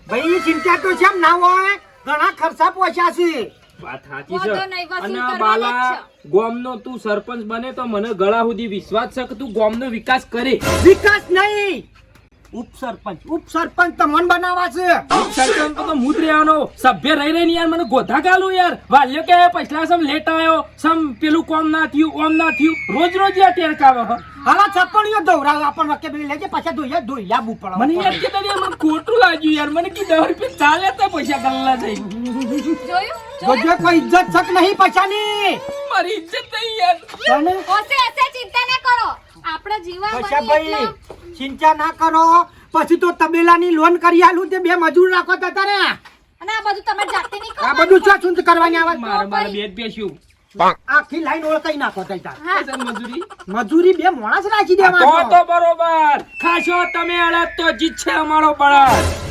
ભાઈ ચિંતા તો કેમ ના હોય, ઘણા ખર્ચા પહોંચ્યા છે. વાત સાચી છે. અને બાલા ગામનો તું સરપંચ બને તો મને ગળા સુધી વિશ્વાસ છે કે તું ગામનો વિકાસ કરે. વિકાસ નહીં, ઉપસરપંચ તમને બનાવવા છે. સરપંચ તો હું જ રહેવાનો સભ્ય રહી રહીને યાર મને ગોધા ગાલું યાર. વાલ્યો કે પછલા સમ લેટ આવ્યો, સમ પેલું કોમ ના થયું, ઓમ ના થયું, રોજ રોજ યાર ટેરકાવે. હાલા ચપણીઓ દોરાવ આપણને કે બે લેજે પાછા ધોયા બુ પડે. મને યાર કે તને મને ખોટું લાગ્યું યાર. મને કે 10 રૂપિયા ચાલે તો પૈસા ગલ્લા થઈ. જોજો કોઈ ઇજ્જત છક નહીં પછાની. મારી ઇજ્જત નહીં યાર. તને ઓસે ચિંતા ના કરો, આપણા જીવા પછા ભાઈ ચિંતા ના કરો. પછી તો તબેલાની લોન કરી આલું તે બે મજૂર રાખો તો તારે. અને આ બધું તમે જાતે નહીં કરો. આ બધું શું સુંદ કરવાની આવે? મારે બે બેસ્યું આખી લાઈન ઓળખાઈ નાખો તઈ તાર. મજૂરી મજૂરી બે માણસ રાખી તો દેવાનો. બરોબર ખાશો તમે અડત તો જીત છે અમારો બળદ.